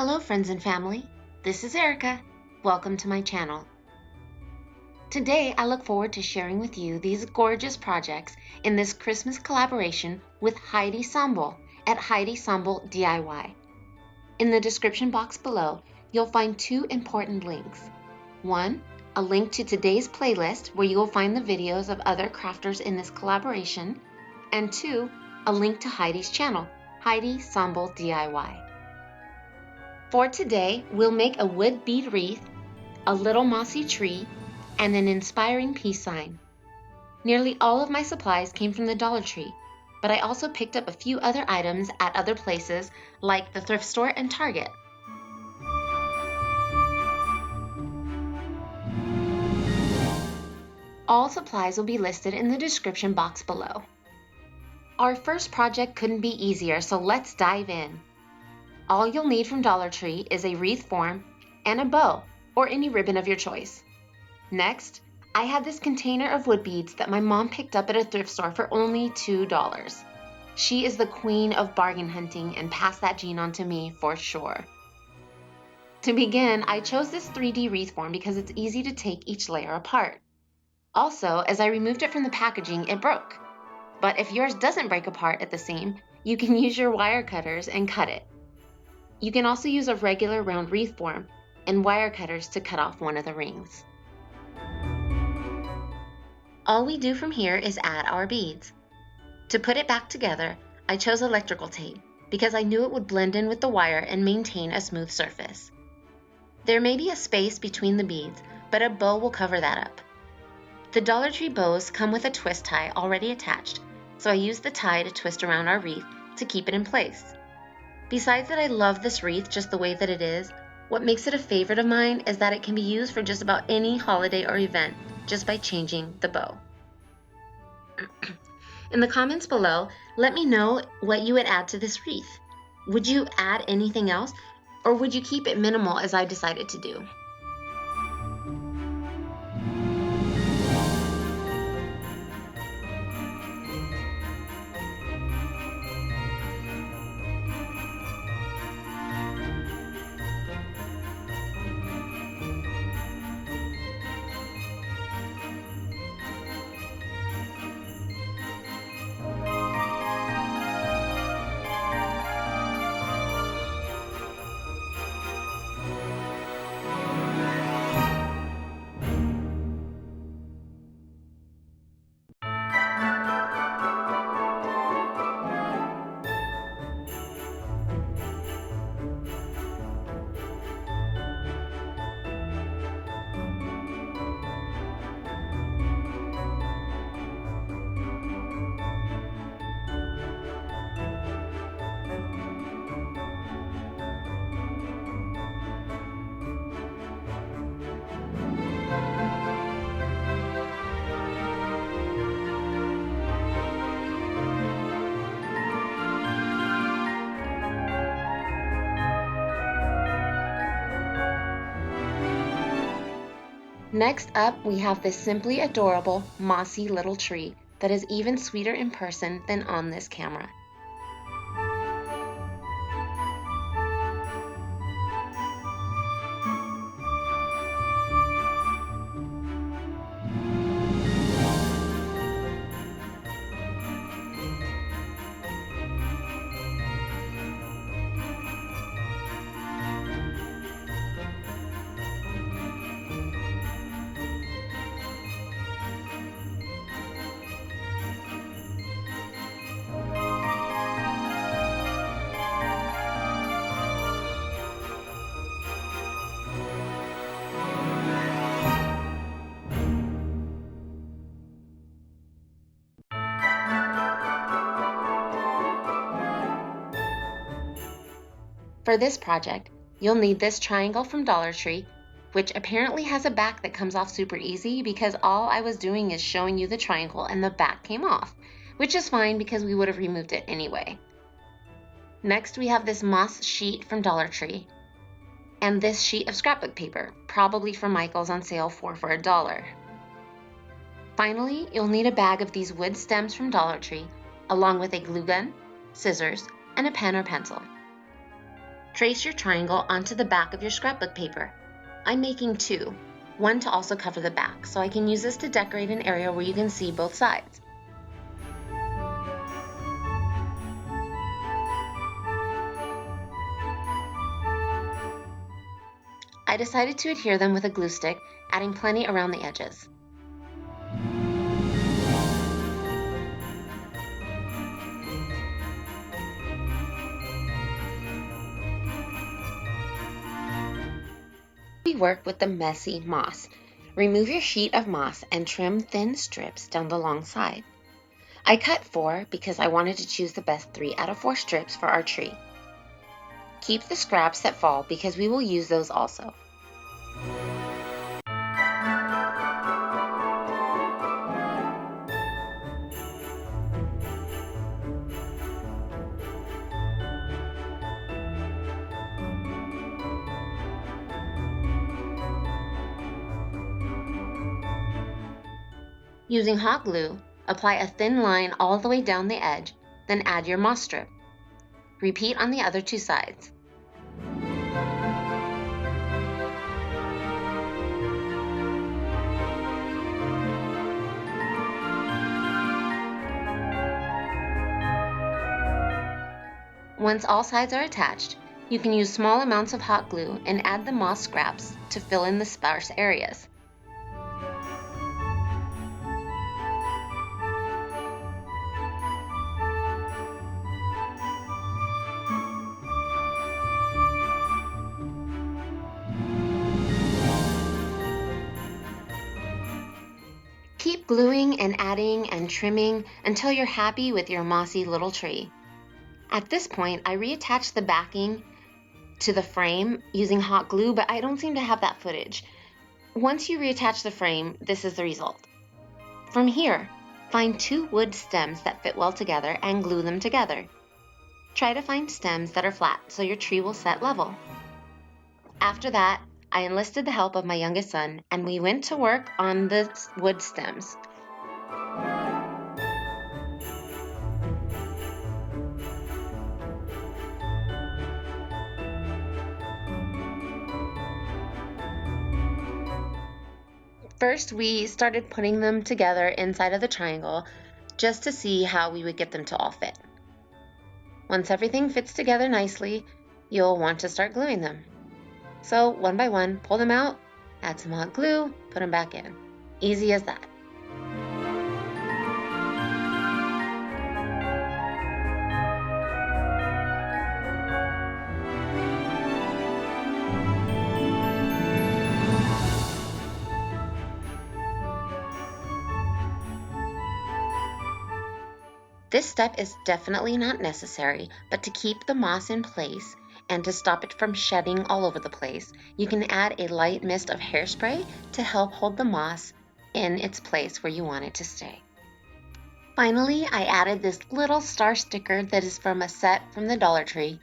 Hello friends and family, this is Erica. Welcome to my channel. Today I look forward to sharing with you these gorgeous projects in this Christmas collaboration with HEIDI SONBOUL at HEIDI SONBOUL DIY. In the description box below, you'll find two important links. One, a link to today's playlist where you will find the videos of other crafters in this collaboration, and two, a link to HEIDI's channel, HEIDI SONBOUL DIY. For today, we'll make a wood bead wreath, a little mossy tree, and an inspiring peace sign. Nearly all of my supplies came from the Dollar Tree, but I also picked up a few other items at other places like the thrift store and Target. All supplies will be listed in the description box below. Our first project couldn't be easier, so let's dive in. All you'll need from Dollar Tree is a wreath form and a bow, or any ribbon of your choice. Next, I had this container of wood beads that my mom picked up at a thrift store for only $2. She is the queen of bargain hunting and passed that gene on to me for sure. To begin, I chose this 3D wreath form because it's easy to take each layer apart. Also, as I removed it from the packaging, it broke. But if yours doesn't break apart at the seam, you can use your wire cutters and cut it. You can also use a regular round wreath form and wire cutters to cut off one of the rings. All we do from here is add our beads. To put it back together, I chose electrical tape because I knew it would blend in with the wire and maintain a smooth surface. There may be a space between the beads, but a bow will cover that up. The Dollar Tree bows come with a twist tie already attached, so I used the tie to twist around our wreath to keep it in place. Besides that I love this wreath just the way that it is, what makes it a favorite of mine is that it can be used for just about any holiday or event just by changing the bow. In the comments below, let me know what you would add to this wreath. Would you add anything else, or would you keep it minimal as I decided to do? Next up, we have this simply adorable, mossy little tree that is even sweeter in person than on this camera. For this project, you'll need this triangle from Dollar Tree, which apparently has a back that comes off super easy because all I was doing is showing you the triangle and the back came off, which is fine because we would have removed it anyway. Next, we have this moss sheet from Dollar Tree and this sheet of scrapbook paper, probably from Michael's on sale for $1. Finally, you'll need a bag of these wood stems from Dollar Tree, along with a glue gun, scissors, and a pen or pencil. Trace your triangle onto the back of your scrapbook paper. I'm making two, one to also cover the back, so I can use this to decorate an area where you can see both sides. I decided to adhere them with a glue stick, adding plenty around the edges. We work with the messy moss. Remove your sheet of moss and trim thin strips down the long side. I cut 4 because I wanted to choose the best 3 out of 4 strips for our tree. Keep the scraps that fall because we will use those also. Using hot glue, apply a thin line all the way down the edge, then add your moss strip. Repeat on the other 2 sides. Once all sides are attached, you can use small amounts of hot glue and add the moss scraps to fill in the sparse areas. Keep gluing and adding and trimming until you're happy with your mossy little tree. At this point, I reattached the backing to the frame using hot glue, but I don't seem to have that footage. Once you reattach the frame, this is the result. From here, find 2 wood stems that fit well together and glue them together. Try to find stems that are flat so your tree will set level. After that, I enlisted the help of my youngest son, and we went to work on the wood stems. First, we started putting them together inside of the triangle just to see how we would get them to all fit. Once everything fits together nicely, you'll want to start gluing them. So one by one, pull them out, add some hot glue, put them back in. Easy as that. This step is definitely not necessary, but to keep the moss in place and to stop it from shedding all over the place, you can add a light mist of hairspray to help hold the moss in its place where you want it to stay. Finally, I added this little star sticker that is from a set from the Dollar Tree,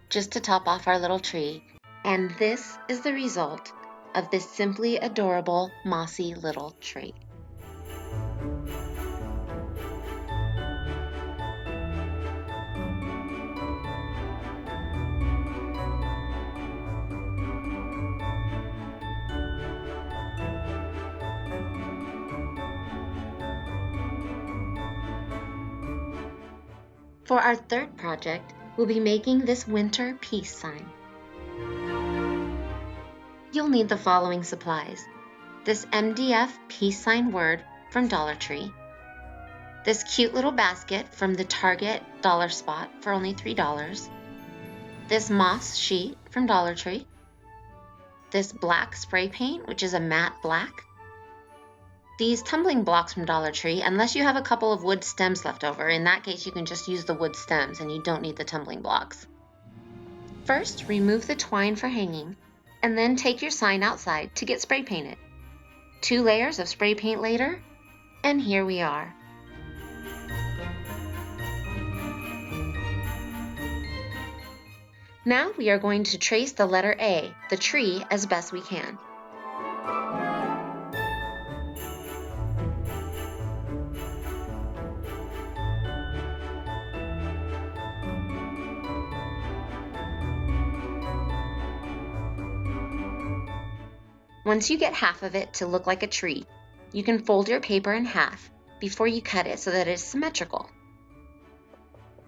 just to top off our little tree, and this is the result of this simply adorable, mossy little tree. For our third project, we'll be making this winter peace sign. You'll need the following supplies: this MDF Peace Sign word from Dollar Tree, this cute little basket from the Target Dollar Spot for only $3, this moss sheet from Dollar Tree, this black spray paint, which is a matte black, these tumbling blocks from Dollar Tree, unless you have a couple of wood stems left over. In that case, you can just use the wood stems and you don't need the tumbling blocks. First, remove the twine for hanging, and then take your sign outside to get spray painted. 2 layers of spray paint later, and here we are. Now we are going to trace the letter A, the tree, as best we can. Once you get half of it to look like a tree, you can fold your paper in half before you cut it so that it is symmetrical.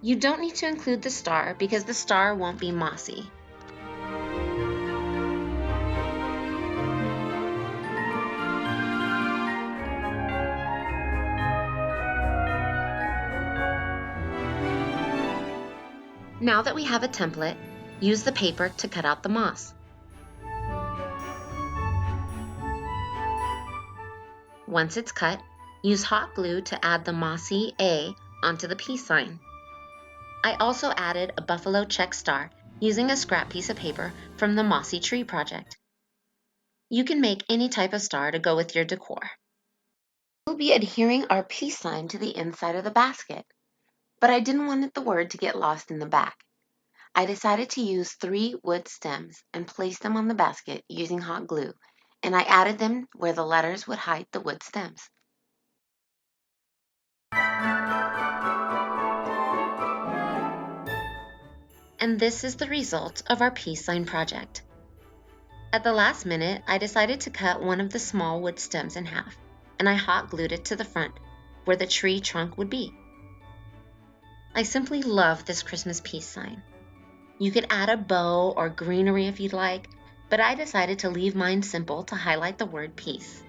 You don't need to include the star because the star won't be mossy. Now that we have a template, use the paper to cut out the moss. Once it's cut, use hot glue to add the mossy A onto the peace sign. I also added a buffalo check star using a scrap piece of paper from the Mossy Tree project. You can make any type of star to go with your decor. We'll be adhering our peace sign to the inside of the basket, but I didn't want the word to get lost in the back. I decided to use 3 wood stems and place them on the basket using hot glue, and I added them where the letters would hide the wood stems. And this is the result of our peace sign project. At the last minute, I decided to cut one of the small wood stems in half, and I hot glued it to the front, where the tree trunk would be. I simply love this Christmas peace sign. You could add a bow or greenery if you'd like, but I decided to leave mine simple to highlight the word peace.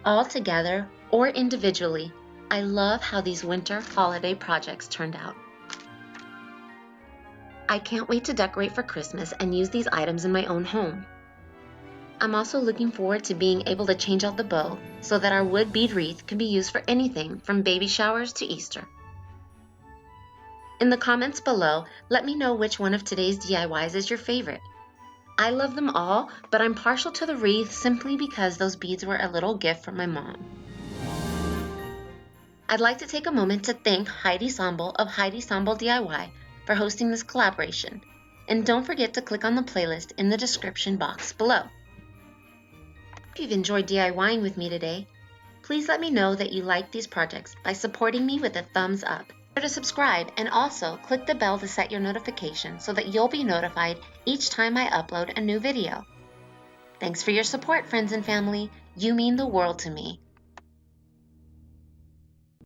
All together or individually, I love how these winter holiday projects turned out. I can't wait to decorate for Christmas and use these items in my own home. I'm also looking forward to being able to change out the bow so that our wood bead wreath can be used for anything from baby showers to Easter. In the comments below, let me know which one of today's DIYs is your favorite. I love them all, but I'm partial to the wreath simply because those beads were a little gift from my mom. I'd like to take a moment to thank HEIDI Sonboul of HEIDI Sonboul DIY for hosting this collaboration, and don't forget to click on the playlist in the description box below. If you've enjoyed DIYing with me today, please let me know that you like these projects by supporting me with a thumbs up. Be sure to subscribe and also click the bell to set your notifications so that you'll be notified each time I upload a new video. Thanks for your support, friends and family. You mean the world to me.